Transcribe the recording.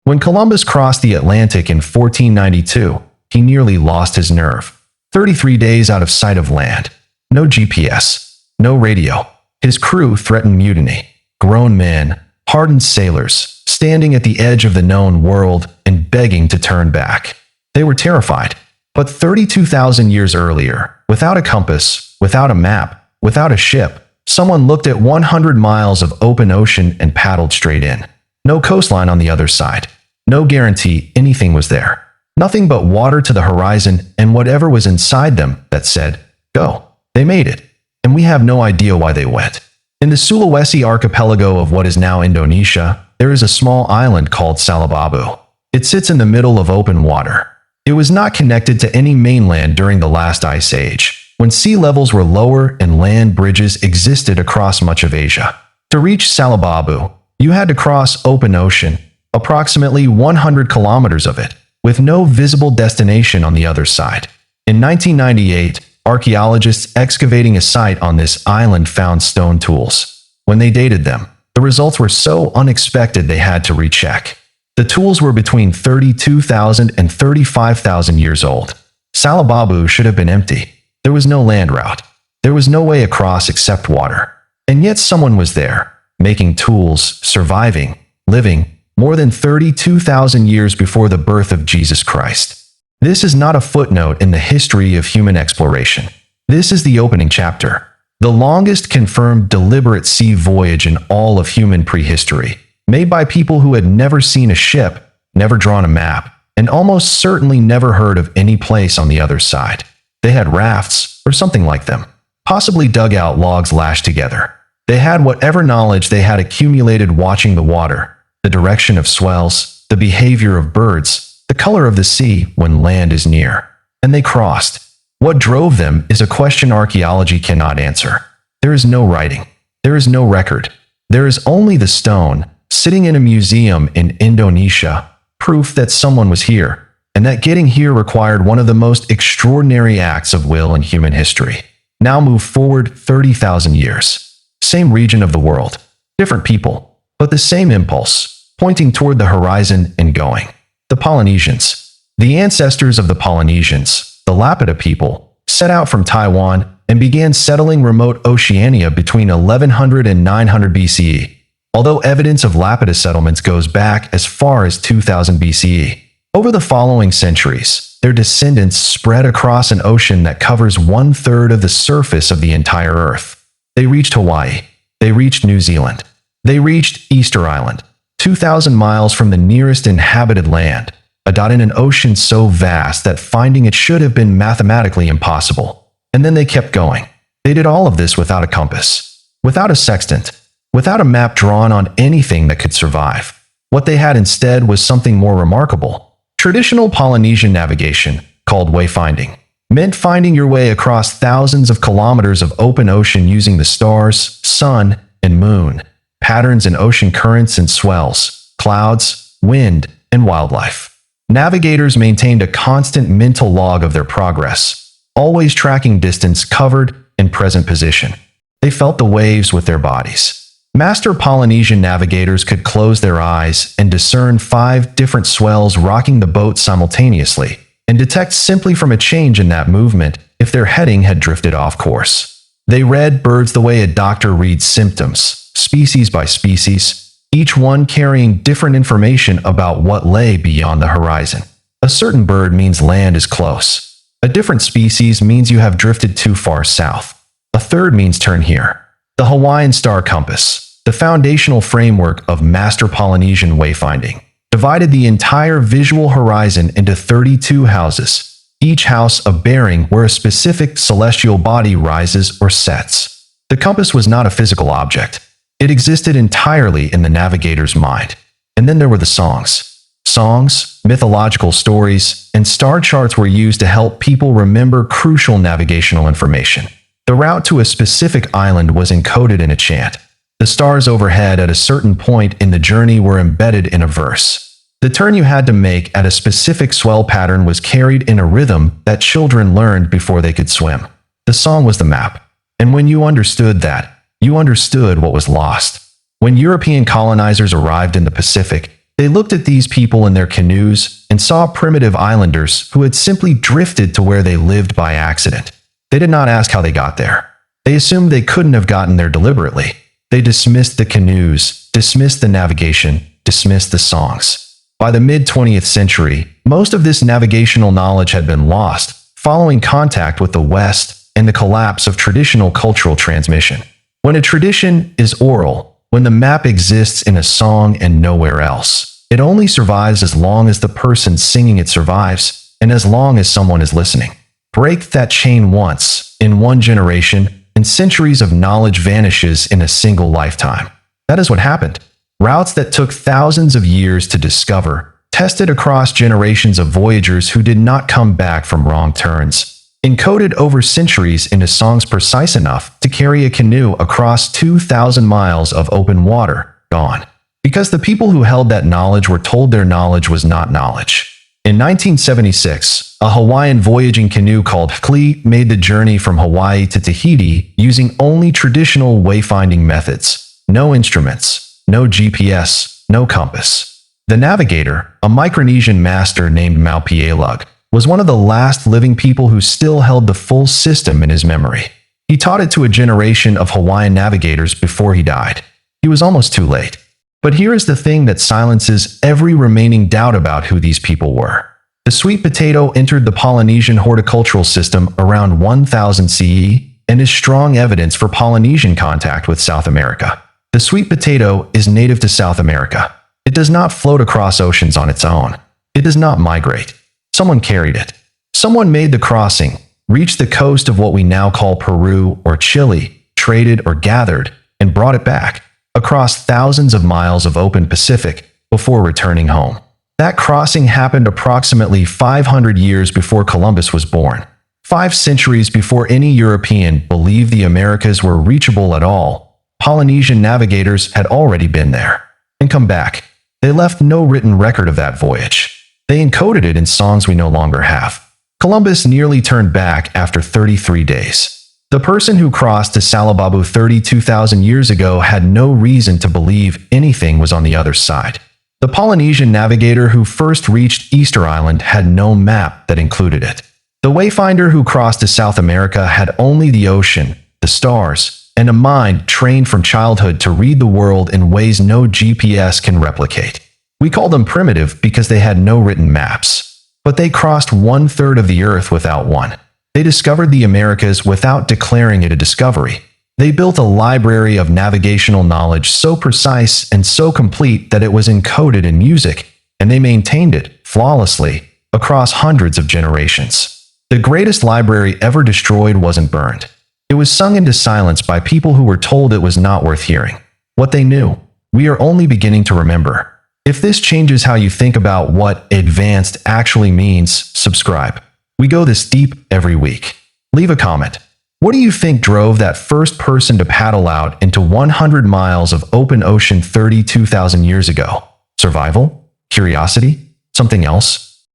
When Columbus crossed the Atlantic in 1492, he nearly lost his nerve. 33 days out of sight of land. No GPS. No radio. His crew threatened mutiny. Grown men, hardened sailors, standing at the edge of the known world and begging to turn back. They were terrified. But 32,000 years earlier, without a compass, without a map, without a ship, someone looked at 100 miles of open ocean and paddled straight in. No coastline on the other side. No guarantee anything was there. Nothing but water to the horizon and whatever was inside them that said, "Go." They made it. And we have no idea why they went. In the Sulawesi archipelago of what is now Indonesia, there is a small island called Salababu. It sits in the middle of open water. It was not connected to any mainland during the last ice age, when sea levels were lower and land bridges existed across much of Asia. To reach Salababu, you had to cross open ocean, approximately 100 kilometers of it, with no visible destination on the other side. In 1998, archaeologists excavating a site on this island found stone tools. When they dated them, the results were so unexpected they had to recheck. The tools were between 32,000 and 35,000 years old. Salababu should have been empty. There was no land route. There was no way across except water. And yet someone was there, making tools, surviving, living, more than 32,000 years before the birth of Jesus Christ. This is not a footnote in the history of human exploration. This is the opening chapter. The longest confirmed deliberate sea voyage in all of human prehistory, made by people who had never seen a ship, never drawn a map, and almost certainly never heard of any place on the other side. They had rafts, or something like them, possibly dugout logs lashed together. They had whatever knowledge they had accumulated watching the water, the direction of swells, the behavior of birds, the color of the sea when land is near. And they crossed. What drove them is a question archaeology cannot answer. There is no writing. There is no record. There is only the stone, sitting in a museum in Indonesia, proof that someone was here, and that getting here required one of the most extraordinary acts of will in human history. Now move forward 30,000 years. Same region of the world, different people, but the same impulse, pointing toward the horizon and going. The Polynesians. The ancestors of the Polynesians, the Lapita people, set out from Taiwan and began settling remote Oceania between 1100 and 900 BCE, although evidence of Lapita settlements goes back as far as 2000 BCE. Over the following centuries, their descendants spread across an ocean that covers 1/3 of the surface of the entire Earth. They reached Hawaii. They reached New Zealand. They reached Easter Island, 2,000 miles from the nearest inhabited land, a dot in an ocean so vast that finding it should have been mathematically impossible. And then they kept going. They did all of this without a compass, without a sextant, without a map drawn on anything that could survive. What they had instead was something more remarkable. Traditional Polynesian navigation, called wayfinding, meant finding your way across thousands of kilometers of open ocean using the stars, sun, and moon, patterns in ocean currents and swells, clouds, wind, and wildlife. Navigators maintained a constant mental log of their progress, always tracking distance covered and present position. They felt the waves with their bodies. Master Polynesian navigators could close their eyes and discern 5 different swells rocking the boat simultaneously, and detect simply from a change in that movement if their heading had drifted off course. They read birds the way a doctor reads symptoms, species by species, each one carrying different information about what lay beyond the horizon. A certain bird means land is close. A different species means you have drifted too far south. A third means turn here. The Hawaiian star compass, the foundational framework of Master Polynesian wayfinding, divided the entire visual horizon into 32 houses, each house a bearing where a specific celestial body rises or sets. The compass was not a physical object. It existed entirely in the navigator's mind. And then there were the songs. Songs, mythological stories, and star charts were used to help people remember crucial navigational information. The route to a specific island was encoded in a chant. The stars overhead at a certain point in the journey were embedded in a verse. The turn you had to make at a specific swell pattern was carried in a rhythm that children learned before they could swim. The song was the map. And when you understood that, you understood what was lost. When European colonizers arrived in the Pacific, They looked at these people in their canoes and saw primitive islanders who had simply drifted to where they lived by accident. They did not ask how they got there. They assumed they couldn't have gotten there deliberately. They dismissed the canoes, dismissed the navigation, dismissed the songs. By the mid-20th century, most of this navigational knowledge had been lost, following contact with the West and the collapse of traditional cultural transmission. When a tradition is oral, when the map exists in a song and nowhere else, it only survives as long as the person singing it survives, and as long as someone is listening. Break that chain once, in one generation, and centuries of knowledge vanishes in a single lifetime. That is what happened. Routes that took thousands of years to discover, tested across generations of voyagers who did not come back from wrong turns, encoded over centuries into songs precise enough to carry a canoe across 2,000 miles of open water, gone. Because the people who held that knowledge were told their knowledge was not knowledge. In 1976, a Hawaiian voyaging canoe called Hkli made the journey from Hawaii to Tahiti using only traditional wayfinding methods. No instruments, no GPS, no compass. The navigator, a Micronesian master named Maupielug, was one of the last living people who still held the full system in his memory. He taught it to a generation of Hawaiian navigators before he died. He was almost too late. But here is the thing that silences every remaining doubt about who these people were. The sweet potato entered the Polynesian horticultural system around 1000 CE and is strong evidence for Polynesian contact with South America. The sweet potato is native to South America. It does not float across oceans on its own. It does not migrate. Someone carried it. Someone made the crossing, reached the coast of what we now call Peru or Chile, traded or gathered, and brought it back across thousands of miles of open Pacific before returning home. That crossing happened approximately 500 years before Columbus was born. 5 centuries before any European believed the Americas were reachable at all, Polynesian navigators had already been there and come back. They left no written record of that voyage. They encoded it in songs we no longer have. Columbus nearly turned back after 33 days. The person who crossed to Salababu 32,000 years ago had no reason to believe anything was on the other side. The Polynesian navigator who first reached Easter Island had no map that included it. The wayfinder who crossed to South America had only the ocean, the stars, and a mind trained from childhood to read the world in ways no GPS can replicate. We call them primitive because they had no written maps. But they crossed 1/3 of the earth without one. They discovered the Americas without declaring it a discovery. They built a library of navigational knowledge so precise and so complete that it was encoded in music, and they maintained it, flawlessly, across hundreds of generations. The greatest library ever destroyed wasn't burned. It was sung into silence by people who were told it was not worth hearing. What they knew, we are only beginning to remember. If this changes how you think about what advanced actually means, subscribe. We go this deep every week. Leave a comment. What do you think drove that first person to paddle out into 100 miles of open ocean 32,000 years ago? Survival? Curiosity? Something else?